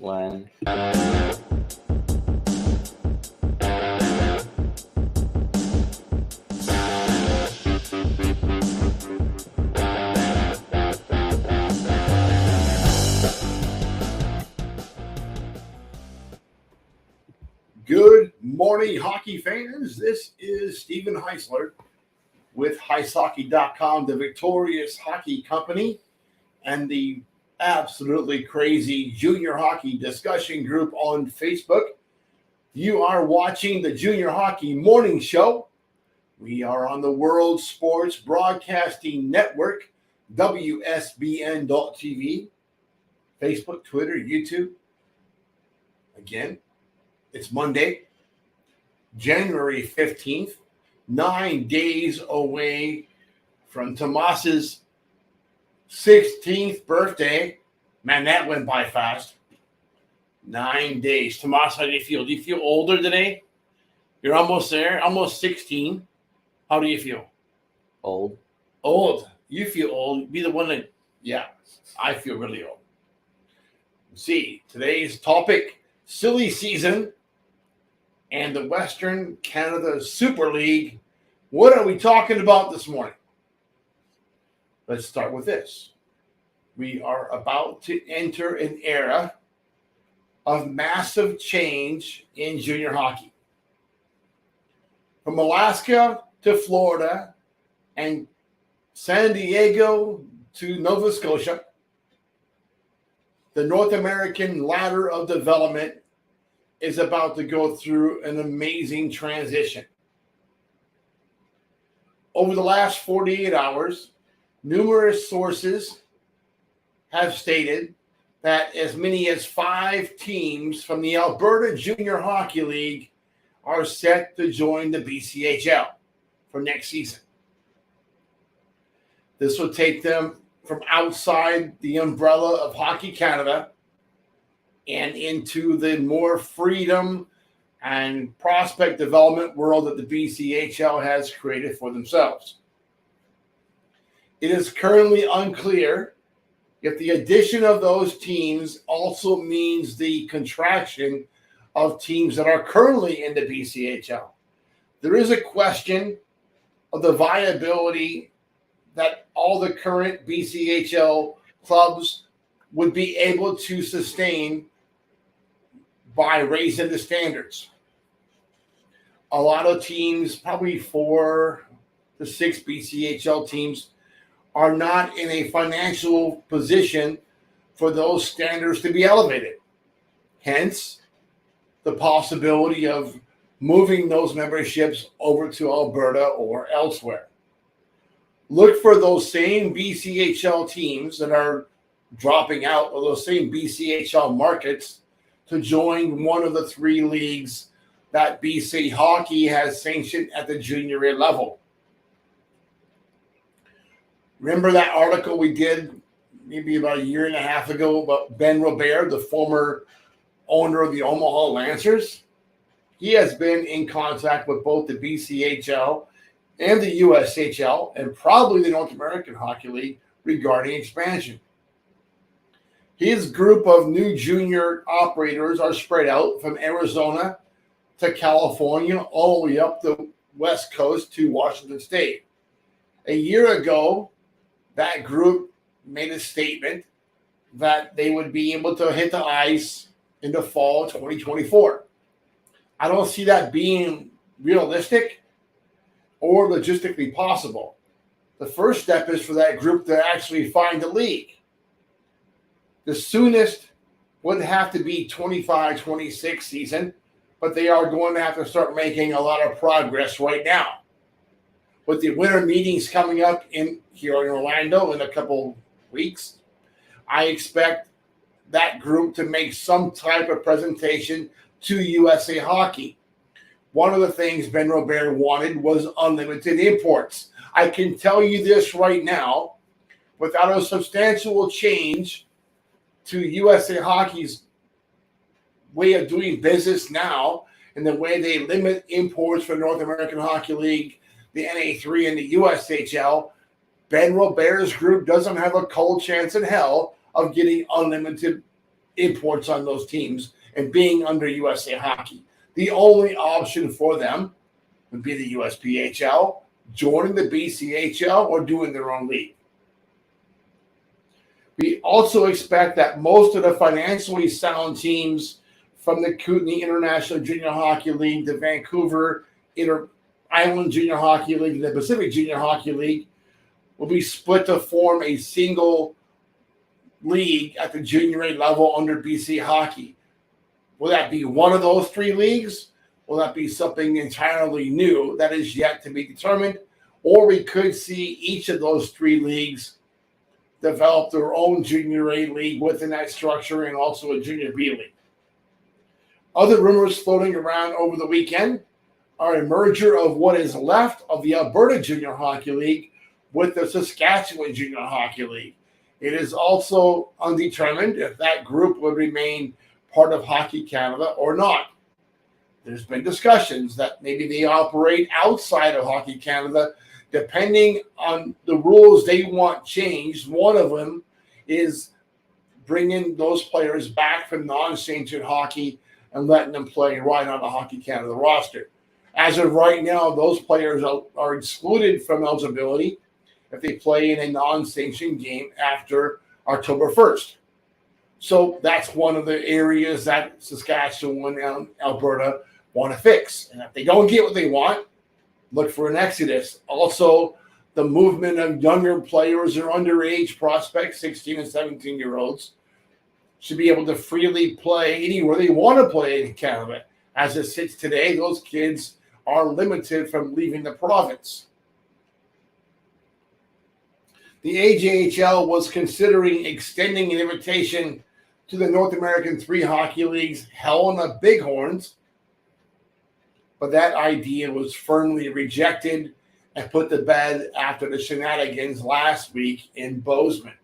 One. Good morning, hockey fans. This is Stephen Heisler with HeisHockey.com, the Victorious Hockey Company, and the absolutely crazy junior hockey discussion group on Facebook. You are watching the Junior Hockey Morning Show. We are on the World Sports Broadcasting Network, WSBN.TV, Facebook, Twitter, YouTube. Again, it's Monday, January 15th, 9 days away from Tomas's 16th birthday. Man, that went by fast. 9 days. Tomas, how do you feel? Do you feel older today? You're almost there, almost 16. How do you feel? Old. Old. You feel old. Be the one that, yeah, I feel really old. See, today's topic, silly season and the Western Canada Super League. What are we talking about this morning? Let's start with this. We are about to enter an era of massive change in junior hockey. From Alaska to Florida and San Diego to Nova Scotia, the North American ladder of development is about to go through an amazing transition. Over the last 48 hours, numerous sources have stated that as many as 5 teams from the Alberta Junior Hockey League are set to join the BCHL for next season. This will take them from outside the umbrella of Hockey Canada and into the more freedom and prospect development world that the BCHL has created for themselves. It is currently unclear if the addition of those teams also means the contraction of teams that are currently in the BCHL. There is a question of the viability that all the current BCHL clubs would be able to sustain by raising the standards. A lot of teams, probably 4 to 6 BCHL teams, are not in a financial position for those standards to be elevated. Hence, the possibility of moving those memberships over to Alberta or elsewhere. Look for those same BCHL teams that are dropping out, or those same BCHL markets, to join one of the 3 leagues that BC Hockey has sanctioned at the junior A level. Remember that article we did maybe about a year and a half ago about Ben Robert, the former owner of the Omaha Lancers? He has been in contact with both the BCHL and the USHL and probably the North American Hockey League regarding expansion. His group of new junior operators are spread out from Arizona to California, all the way up the West Coast to Washington State. A year ago, that group made a statement that they would be able to hit the ice in the fall of 2024. I don't see that being realistic or logistically possible. The first step is for that group to actually find a league. The soonest would have to be 25-26 season, but they are going to have to start making a lot of progress right now. With the winter meetings coming up here in Orlando in a couple weeks, I expect that group to make some type of presentation to USA Hockey. One of the things Ben Robert wanted was unlimited imports. I can tell you this right now, without a substantial change to USA Hockey's way of doing business now and the way they limit imports for North American Hockey League, the NA3 and the USHL, Ben Robert's group doesn't have a cold chance in hell of getting unlimited imports on those teams and being under USA Hockey. The only option for them would be the USPHL, joining the BCHL, or doing their own league. We also expect that most of the financially sound teams from the Kootenay International Junior Hockey League, the Vancouver Island Junior Hockey League, and the Pacific Junior Hockey League will be split to form a single league at the junior A level under BC Hockey. Will that be one of those three leagues? Will that be something entirely new that is yet to be determined? Or we could see each of those three leagues develop their own junior A league within that structure and also a junior B league. Other rumors floating around over the weekend are a merger of what is left of the Alberta Junior Hockey League with the Saskatchewan Junior Hockey League. It is also undetermined if that group would remain part of Hockey Canada or not. There's been discussions that maybe they operate outside of Hockey Canada, depending on the rules they want changed. One of them is bringing those players back from non-sanctioned hockey and letting them play right on the Hockey Canada roster. As of right now, those players are excluded from eligibility if they play in a non-sanctioned game after October 1st. So that's one of the areas that Saskatchewan and Alberta want to fix. And if they don't get what they want, look for an exodus. Also, the movement of younger players or underage prospects, 16 and 17-year-olds, should be able to freely play anywhere they want to play in Canada. As it sits today, those kids are limited from leaving the province. The AJHL was considering extending an invitation to the North American 3 Hockey League's Helena Bighorns, but that idea was firmly rejected and put to bed after the shenanigans last week in Bozeman.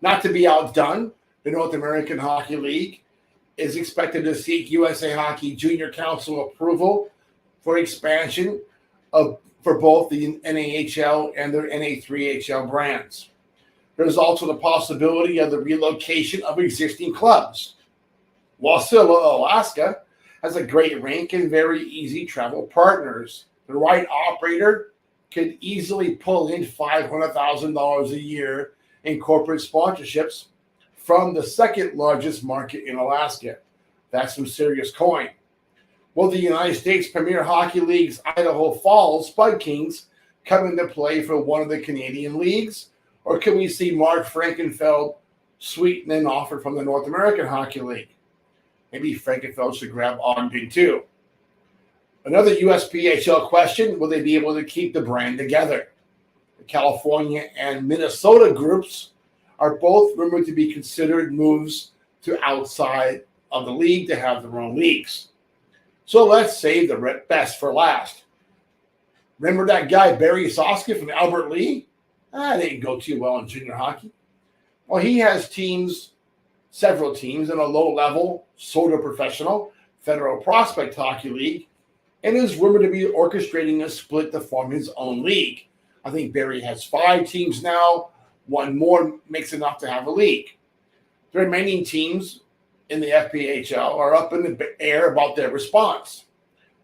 Not to be outdone, the North American Hockey League is expected to seek USA Hockey Junior Council approval for expansion for both the NAHL and their NA3HL brands. There's also the possibility of the relocation of existing clubs. Wasilla, Alaska, has a great rink and very easy travel partners. The right operator could easily pull in $500,000 a year in corporate sponsorships from the second largest market in Alaska. That's some serious coin. Will the United States Premier Hockey League's Idaho Falls Spud Kings come into play for one of the Canadian leagues? Or can we see Mark Frankenfeld sweeten an offer from the North American Hockey League? Maybe Frankenfeld should grab Ogden too. Another USPHL question, will they be able to keep the brand together? The California and Minnesota groups are both rumored to be considered moves to outside of the league to have their own leagues. So let's save the best for last. Remember that guy, Barry Soska from Albert Lee? That didn't go too well in junior hockey. Well, he has several teams in a low-level, sort of professional, Federal Prospect Hockey League, and is rumored to be orchestrating a split to form his own league. I think Barry has 5 teams now. One more makes enough to have a league. The remaining teams in the FPHL are up in the air about their response.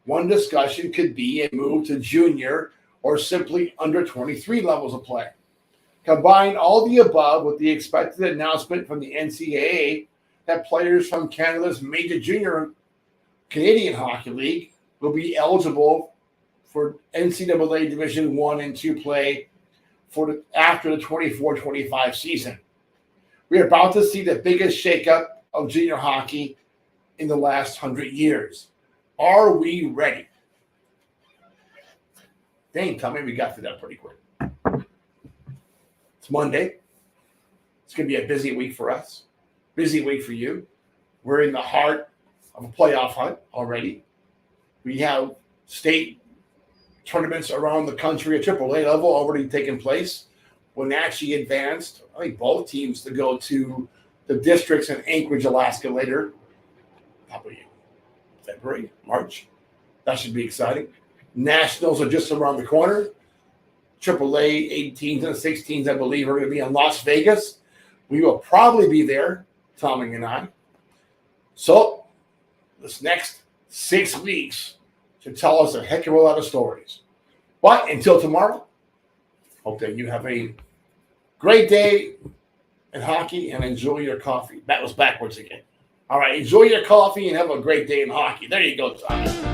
One discussion could be a move to junior or simply under 23 levels of play. Combine all the above with the expected announcement from the NCAA that players from Canada's major junior Canadian Hockey League will be eligible for NCAA Division 1 and 2 play after the 24-25 season. We are about to see the biggest shakeup of junior hockey in the last 100 years. Are we ready? Dang, tell me we got through that pretty quick. It's Monday. It's going to be a busy week for us. Busy week for you. We're in the heart of a playoff hunt already. We have state tournaments around the country at AAA level already taking place. Wenatchee advanced, I think both teams, to go to the districts in Anchorage, Alaska later. Probably February, March. That should be exciting. Nationals are just around the corner. AAA 18s and 16s, I believe, are going to be in Las Vegas. We will probably be there Tommy and I. So this next 6 weeks should tell us a heck of a lot of stories. But until tomorrow, hope that you have a great day in hockey and enjoy your coffee. That was backwards again. All right, enjoy your coffee and have a great day in hockey. There you go, Tommy.